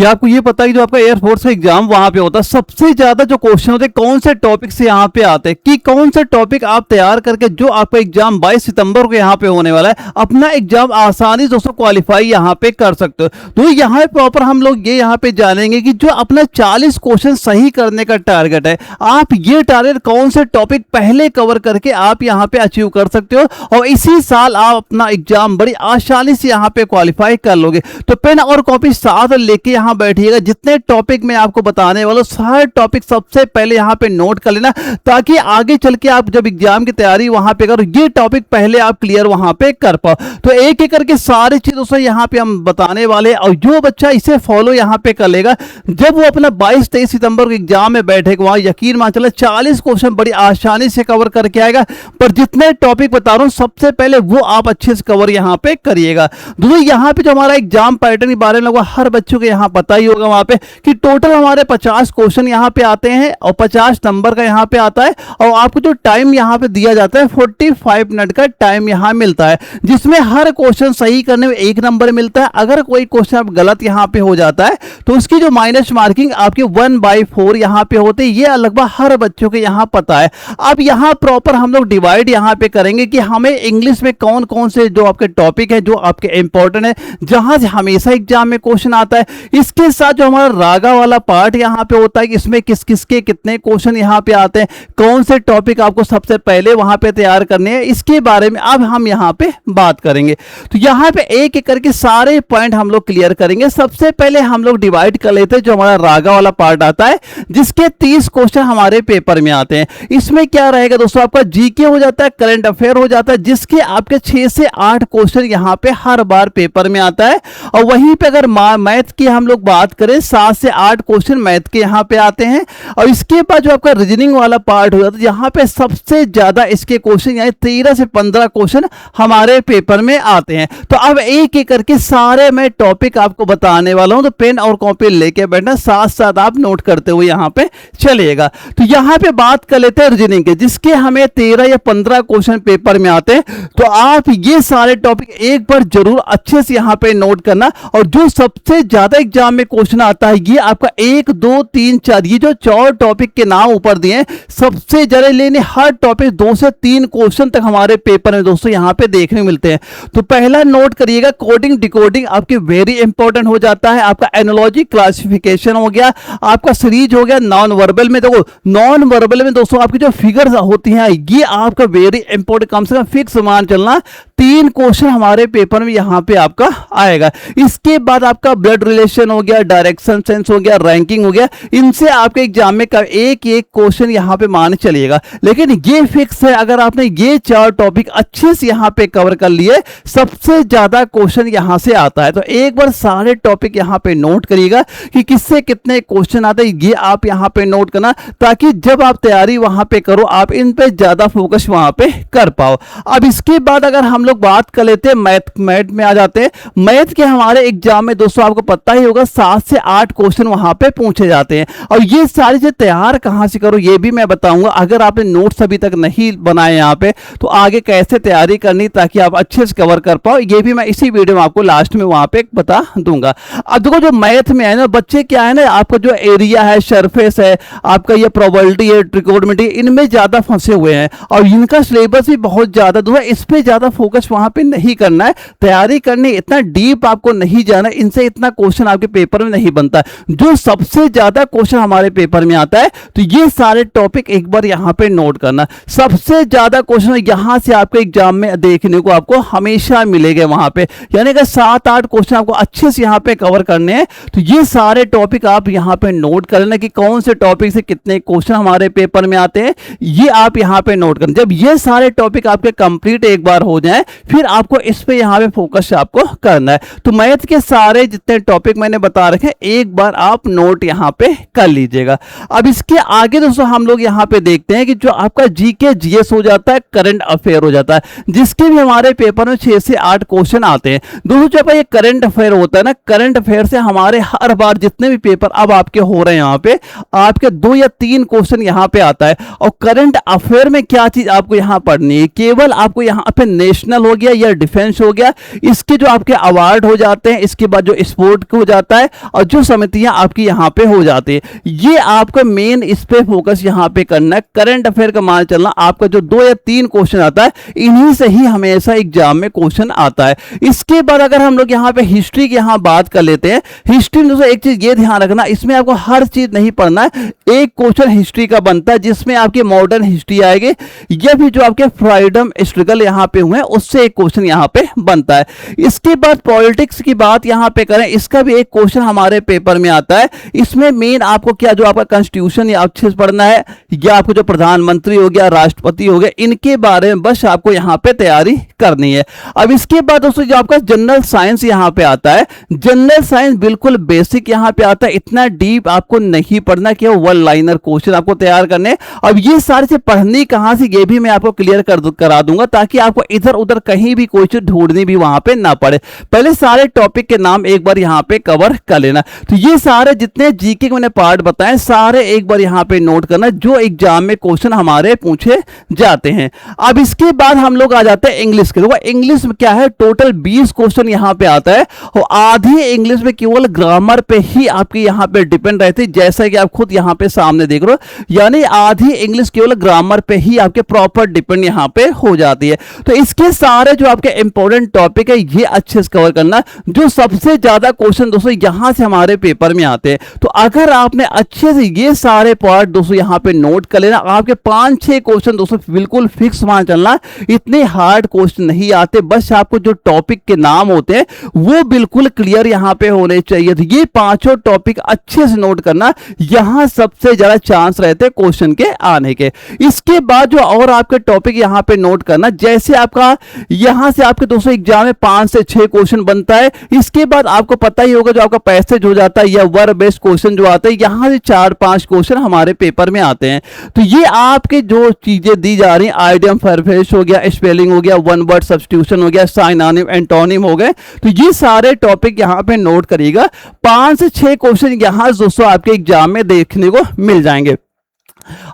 क्या आपको ये पता है कि जो आपका एयरफोर्स का एग्जाम वहां पे होता है, सबसे ज्यादा जो क्वेश्चन होते हैं कौन से टॉपिक से यहाँ पे आते हैं, कि कौन से टॉपिक आप तैयार करके जो आपका एग्जाम 22 सितंबर को यहाँ पे होने वाला है, अपना एग्जाम आसानी से दोस्तों क्वालिफाई यहाँ पे कर सकते हो। तो यहाँ प्रॉपर हम लोग ये यहाँ पे जानेंगे कि जो अपना 40 क्वेश्चन सही करने का टारगेट है, आप ये टारगेट कौन से टॉपिक पहले कवर करके आप यहाँ पे अचीव कर सकते हो और इसी साल आप अपना एग्जाम बड़ी आसानी से यहाँ पे क्वालिफाई कर लोगे। तो पेन और कॉपी साथ लेके यहाँ बैठिएगा, जितने टॉपिक मैं आपको बताने वाला हूँ सारे टॉपिक सबसे पहले यहाँ पे नोट कर लेना, ताकि आगे चल के आप जब एग्जाम की तैयारी वहां पे करो ये टॉपिक पहले आप क्लियर वहां पे कर पाओ। तो एक एक करके सारी चीज दोस्तों यहाँ पे हम बताने वाले, और जो बच्चा इसे फॉलो यहाँ पे कर लेगा, जब वो अपना 22-23 सितंबर को एग्जाम में बैठेगा वहां यकीन मान चले 40 क्वेश्चन बड़ी आसानी से कवर करके आएगा। पर जितने टॉपिक बता रहा हूं सबसे पहले वो आप अच्छे से कवर यहाँ पे करिएगा। दोस्तों यहाँ पे जो हमारा एग्जाम पैटर्न के बारे में लगभग हर बच्चों को यहाँ पता ही होगा वहां पे कि टोटल हमारे 50 क्वेश्चन यहाँ पे आते हैं और 50 नंबर का यहाँ पे आता है, और आपको जो टाइम यहाँ पे दिया जाता है 45 मिनट का टाइम यहाँ मिलता है, जिसमें हर क्वेश्चन सही करने में 1 नंबर मिलता है। अगर कोई क्वेश्चन गलत यहाँ पे हो जाता है तो उसकी जो माइनस मार्किंग आपकी 1/4 यहाँ पे होती है, ये लगभग हर बच्चों को यहाँ पता है। अब यहाँ प्रॉपर हम लोग डिवाइड यहाँ पे करेंगे कि हमें इंग्लिश में कौन कौन से जो आपके टॉपिक है जो आपके इंपॉर्टेंट है, जहां से हमेशा एग्जाम में क्वेश्चन आता है। इसके साथ जो हमारा रागा वाला पार्ट यहाँ पे होता है कि इसमें किस किस के कितने क्वेश्चन यहाँ पे आते हैं, कौन से टॉपिक आपको सबसे पहले वहां पे तैयार करने हैं, इसके बारे में अब हम यहाँ पे बात करेंगे। तो यहाँ पे एक एक करके सारे पॉइंट हम लोग क्लियर करेंगे। सबसे पहले हम लोग डिवाइड कर लेते हैं जो हमारा रागा वाला पार्ट आता है, जिसके 30 क्वेश्चन हमारे पेपर में आते हैं। इसमें क्या रहेगा दोस्तों, आपका जीके हो जाता है, करंट अफेयर हो जाता है, जिसके आपके 6 से 8 क्वेश्चन यहाँ पे हर बार पेपर में आता है। और वहीं पे अगर मैथ की हम लोग बात करें 7 से 8 क्वेश्चन मैथ के यहाँ पे आते हैं। और इसके बाद जो आपका रीजनिंग वाला पार्ट हो जाता है, यहाँ पे सबसे ज्यादा इसके क्वेश्चन यानी 13 से 15 क्वेश्चन हमारे पेपर में आते हैं। तो अब एक एक करके सारे मैं टॉपिक आपको बताने वाला हूं, तो पेन और कॉपी लेके बैठना, साथ साथ आप नोट करते हुए यहाँ पे चलिएगा। तो यहाँ पे बात कर लेते हैं रीजनिंग के, जिसके हमें 13 या 15 क्वेश्चन पेपर में आते हैं। तो आप ये सारे टॉपिक एक बार जरूर अच्छे से यहाँ पे नोट करना। और जो सबसे ज्यादा एग्जाम में क्वेश्चन आता है ये आपका 1, 2, 3, 4, ये जो 4 टॉपिक के नाम ऊपर दिए हैं, सबसे ज्यादा लेने हर टॉपिक 2 से 3 क्वेश्चन तक हमारे पेपर में दोस्तों यहाँ पे देखने मिलते हैं। तो पहला नोट करिएगा, कोडिंग डिकोडिंग आपके वेरी इंपॉर्टेंट हो जाता है। आपका एनालॉजी क्लासिफिकेशन हो गया, आपका सीरीज हो गया। नॉन वर्बल में देखो, नॉन वर्बल में दोस्तों आपकी जो फिगर्स होती हैं ये आपका वेरी इंपॉर्टेंट, कम से कम फिक्स मान चलना 3 क्वेश्चन हमारे पेपर में यहाँ पे आपका आएगा। इसके बाद आपका ब्लड रिलेशन हो गया, डायरेक्शन सेंस हो गया, रैंकिंग हो गया। इनसे आपके एग्जाम में एक एक क्वेश्चन यहाँ पे मान चलिएगा। लेकिन ये फिक्स है, अगर आपने ये 4 टॉपिक अच्छे से यहाँ पे कवर कर लिए, सबसे ज्यादा क्वेश्चन यहाँ से आता है। तो एक बार सारे टॉपिक यहाँ पे नोट करिएगा कि किससे कितने क्वेश्चन आते हैं, ये आप यहाँ पे नोट करना, ताकि जब आप तैयारी वहां पे करो आप इन पे ज्यादा फोकस वहां पे कर पाओ। अब इसके बाद अगर हम लोग बात कर लेते हैं मैथ में आ जाते हैं। मैथ के हमारे एग्जाम में दोस्तों आपको पता ही होगा 7 से 8 क्वेश्चन वहां पे पूछे जाते हैं। और ये सारी चीजें तैयार कहां से करो ये भी मैं बताऊंगा। अगर आपने नोट्स अभी तक नहीं बनाए यहाँ पे, तो आगे कैसे तैयारी करनी ताकि आप अच्छे से कवर कर पाओ, ये भी मैं इसी वीडियो में आपको लास्ट में वहां पे बता दूंगा। अब देखो जो मैथ में है ना, बच्चे क्या है ना, आपका जो एरिया है, सरफेस है, आपका ये प्रोबेबिलिटी है, ट्रिगोनोमेट्री, इनमें ज्यादा फंसे हुए हैं और इनका सिलेबस भी बहुत ज्यादा दूर है। इस पे ज्यादा फोकस वहां पे नहीं करना है, तैयारी करनी, इतना डीप आपको नहीं जाना, इनसे इतना क्वेश्चन आपके पेपर में नहीं बनता। जो सबसे ज्यादा क्वेश्चन हमारे पेपर में आता है, तो ये सारे टॉपिक एक बार यहाँ पे नोट करना। सबसे ज्यादा क्वेश्चन यहां से आपके एग्जाम में देखने को आपको हमेशा मिलेगा वहां पे, यानी कि 7-8 क्वेश्चन आपको अच्छे से यहाँ पे कवर करने हैं। तो ये सारे टॉपिक आप यहाँ पे नोट कर लेना कि कौन से टॉपिक से कितने क्वेश्चन हमारे पेपर में आते हैं, ये आप यहाँ पे नोट करना। जब ये सारे टॉपिक आपके कंप्लीट एक बार हो जाएं, फिर आपको इस पे यहाँ पे फोकस आपको करना है। तो मैथ के सारे जितने टॉपिक मैंने बता रखे एक बार आप नोट यहाँ पे कर लीजिएगा। अब इसके आगे दोस्तों हम लोग यहाँ पे देखते हैं कि जो आपका जीके जीएस हो जाता है, करंट अफेयर हो जाता है, जिसके भी हमारे पेपर में 6 से 8 क्वेश्चन आते हैं। दोस्तों जब ये करंट अफेयर होता है ना, करंट अफेयर से हमारे हर बार जितने भी पेपर अब आपके हो रहे हैं यहाँ पे, आपके 2 या 3 क्वेश्चन यहाँ पे आता है। और करंट अफेयर में क्या चीज आपको यहाँ पढ़नी है, केवल आपको यहाँ पे नेशनल हो गया या डिफेंस हो गया, इसके जो आपके अवार्ड हो जाते हैं, इसके बाद जो स्पोर्ट हो जाता जाता है और जो समितियां आपकी यहाँ पे हो जाती है। ये आपका मेन इस पे फोकस यहाँ पे करना है। करंट अफेयर का मान चलना, आपका जो 2 या 3 क्वेश्चन आता है इन्हीं से ही हमेशा एग्जाम में क्वेश्चन आता है। इसके बाद अगर हम लोग यहाँ पे हिस्ट्री की यहाँ बात कर लेते हैं, हिस्ट्री में दोस्तों एक चीज ये ध्यान रखना, इसमें आपको हर चीज नहीं पढ़ना है। एक क्वेश्चन हिस्ट्री का बनता है जिसमें आपकी मॉडर्न हिस्ट्री आएगी या फिर जो आपके फ्रीडम स्ट्रगल यहाँ पे हुए हैं उससे एक क्वेश्चन यहाँ पे बनता है। इसके बाद पॉलिटिक्स की बात यहाँ पे करें, इसका भी एक क्वेश्चन हमारे पेपर में आता है। इसमें मेन आपको क्या जो आपका कॉन्स्टिट्यूशन या अच्छे से पढ़ना है, या आपको जो प्रधानमंत्री हो गया, राष्ट्रपति हो गया, इनके बारे में बस आपको यहाँ पे तैयारी करनी है। अब इसके बाद दोस्तों जो आपका जनरल साइंस यहाँ पे आता है, जनरल साइंस बिल्कुल बेसिक यहाँ पे आता है, इतना डीप आपको नहीं पढ़ना, केवल वन लाइनर क्वेश्चन आपको तैयार करने। अब ये सारे से पढ़नी कहां से ये भी मैं आपको क्लियर करा दूंगा, ताकि आपको इधर उधर कहीं भी कोई चीज ढूंढनी भी वहां पे ना पड़े। पहले सारे टॉपिक के नाम एक बार यहाँ पे कवर कर लेना। तो ये सारे जितने जीके के मैंने पार्ट बताए सारे एक बार यहाँ पे नोट करना, जो एग्जाम में क्वेश्चन हमारे पूछे जाते हैं। अब इसके बाद हम लोग आ जाते हैं इंग्लिश के। इंग्लिश में क्या है, टोटल 20 क्वेश्चन यहाँ पे आता है और आधी इंग्लिश में केवल ग्रामर पे ही आपकी यहाँ पे डिपेंड रहती है, जैसा कि आप खुद यहाँ पे सामने देख रहे हो, यानी आधी इंग्लिश केवल ग्रामर पे ही आपके प्रॉपर डिपेंड यहाँ पे हो जाती है। तो इसके सारे जो आपके इंपॉर्टेंट टॉपिक है ये अच्छे से कवर करना, जो सबसे ज्यादा क्वेश्चन दोस्तों यहां से हमारे पेपर में आते हैं। तो अगर आपने अच्छे से ये सारे पार्ट दोस्तों यहाँ पे नोट कर लेना, आपके 5-6 क्वेश्चन दोस्तों बिल्कुल फिक्स मान चलना, इतने हार्ड क्वेश्चन नहीं आते, बस आपको जो टॉपिक के नाम होते हैं वो बिल्कुल क्लियर यहाँ पे होने चाहिए। तो ये 5 टॉपिक अच्छे से नोट करना, यहां सबसे ज्यादा चांस रहते हैं क्वेश्चन के आने के। इसके बाद जो और आपके टॉपिक यहाँ पे नोट करना, जैसे आपका यहां से आपके दोस्तों एग्जाम में 5 से 6 क्वेश्चन बनता है। इसके बाद आपको पता ही होगा जो आपका पैसेज हो जाता है या वर्ब बेस्ड क्वेश्चन जो आता है, यहां से 4-5 क्वेश्चन हमारे पेपर में आते हैं। तो ये आपके जो चीजें दी जा रही हैं, आइडियम फरफेश हो गया, स्पेलिंग हो गया, वन वर्ड सब्स्टिट्यूशन हो गया, साइनोनिम एंटोनिम हो गए, तो ये सारे टॉपिक यहाँ पे नोट करिएगा। 5 से 6 क्वेश्चन यहाँ दोस्तों आपके एग्जाम में देखने को मिल जाएंगे।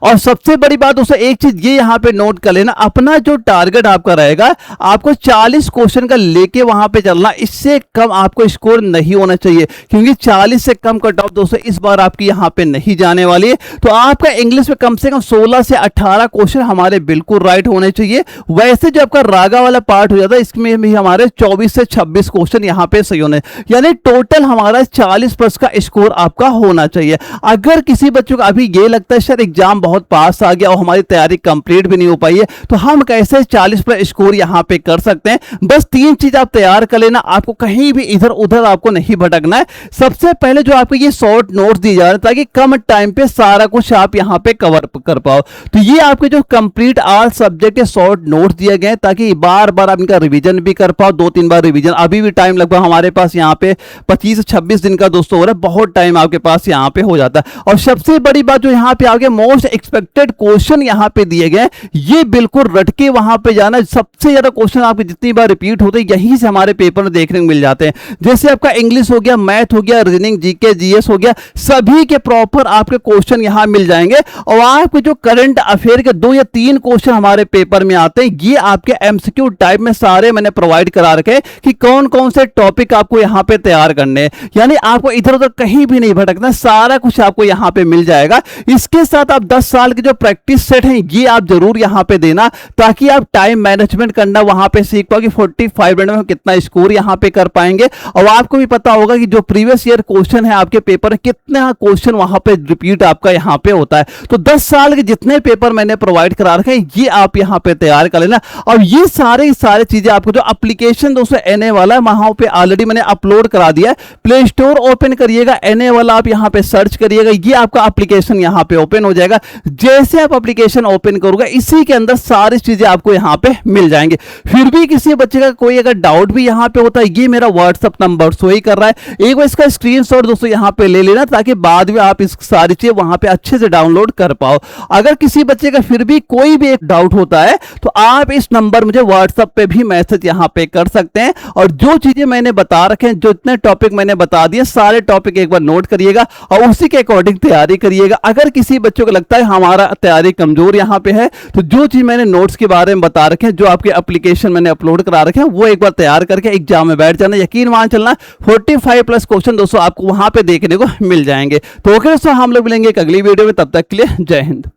और सबसे बड़ी बात दोस्तों एक चीज ये यहां पे नोट कर लेना, अपना जो टारगेट आपका रहेगा आपको 40 क्वेश्चन का लेके वहां पे चलना, इससे कम आपको स्कोर नहीं होना चाहिए, क्योंकि 40 से कम कट ऑफ दोस्तों इस बार आपकी यहां पे नहीं जाने वाली है। तो आपका इंग्लिश में कम से कम 16 से 18 क्वेश्चन हमारे बिल्कुल राइट होने चाहिए। वैसे जो आपका रागा वाला पार्ट हो जाता है इसमें भी हमारे 24 से 26 क्वेश्चन यहां पे सही होने, यानी टोटल हमारा 40+ का स्कोर आपका होना चाहिए। अगर किसी बच्चों को अभी ये लगता है सर एग्जाम बहुत पास आ गया और हमारी तैयारी कंप्लीट भी नहीं हो पाई है, तो हम कैसे 40+ स्कोर यहां पे कर सकते हैं, बस 3 चीज आप तैयार कर लेना, आपको कहीं भी इधर उधर आपको नहीं भटकना है। सबसे पहले जो आपको ये शॉर्ट नोट्स दिए जा रहे हैं ताकि कम टाइम पे सारा कुछ आप यहां पे कवर कर पाओ। तो ये आपके जो कंप्लीट ऑल सब्जेक्ट के शॉर्ट नोट्स दिए गए ताकि बार बार आप इनका रिवीजन भी कर पाओ, 2-3 बार रिवीजन। अभी भी टाइम लगभग हमारे पास यहाँ पे 25 से 26 दिन का दोस्तों हो रहा है, बहुत टाइम आपके पास यहाँ पे हो जाता है। और सबसे बड़ी बात जो यहाँ पे आगे मोस्ट एक्सपेक्टेड क्वेश्चन यहां पे दिए गए, ये बिल्कुल रट के वहां पे जाना। सबसे ज्यादा क्वेश्चन आपके जितनी बार रिपीट होते हैं यहीं से हमारे पेपर में देखने को मिल जाते हैं। जैसे आपका इंग्लिश हो गया, मैथ हो गया, रीजनिंग, जीके, जीएस हो गया, सभी के प्रॉपर आपके क्वेश्चन यहां मिल जाएंगे। और आपके जो करंट अफेयर के 2 या 3 क्वेश्चन हमारे पेपर में आते हैं, ये आपके एमसीक्यू टाइप में सारे मैंने प्रोवाइड करा रखे कि कौन कौन से टॉपिक आपको यहां पे तैयार करने हैं, यानी आपको इधर उधर कहीं भी नहीं भटकना, सारा कुछ आपको यहां पे मिल जाएगा। इसके साथ आप 10 साल के जो प्रैक्टिस सेट है ये आप जरूर यहां पे देना, ताकि आप टाइम मैनेजमेंट करना वहां पे सीख पाओ कि 45 मिनट में कितना स्कोर यहां पे कर पाएंगे। और आपको भी पता होगा कि जो प्रीवियस ईयर क्वेश्चन है आपके पेपर में कितना क्वेश्चन वहां पे रिपीट आपका यहां पे होता है। तो 10 साल के जितने पेपर मैंने प्रोवाइड करा रखे हैं ये आप यहां पे तैयार कर लेना। और ये सारे चीजें आपको जो एप्लीकेशन दोस्तों एनए वाला है वहां पे ऑलरेडी मैंने अपलोड करा दिया है। प्ले स्टोर ओपन करिएगा, एनए वाला आप यहां पे सर्च करिएगा, ये आपका एप्लीकेशन यहां पे ओपन हो जाएगा। जैसे आप एप्लीकेशन ओपन करोगे इसी के अंदर सारी चीजें आपको यहां पे मिल जाएंगे। फिर भी किसी बच्चे का कोई अगर डाउट भी यहां पे होता है, ये मेरा व्हाट्सएप नंबर शो ही कर रहा है, एक बार इसका स्क्रीनशॉट दोस्तों यहां पे ले लेना, ताकि बाद में आप इस सारी चीजें वहां पे अच्छे से डाउनलोड कर पाओ। अगर किसी बच्चे का फिर भी कोई भी एक डाउट होता है तो आप इस नंबर मुझे व्हाट्सएप पे भी मैसेज यहां पे कर सकते हैं। और जो चीजें मैंने बता रखे हैं, जो इतने टॉपिक मैंने बता दिए, सारे टॉपिक एक बार नोट करिएगा और उसी के अकॉर्डिंग तैयारी करिएगा। अगर किसी बच्चों को लगता है हमारा तैयारी कमजोर यहाँ पे है, तो जो चीज मैंने नोट्स के बारे में बता रखे हैं, जो आपके एप्लीकेशन मैंने अपलोड करा रखे हैं, वो एक बार तैयार करके एग्जाम में बैठ जाना। यकीन मान चलना 45+ क्वेश्चन दोस्तों आपको वहां पे देखने को मिल जाएंगे। तो ओके दोस्तों, हम लोग मिलेंगे एक अगली वीडियो में, तब तक के लिए जय हिंद।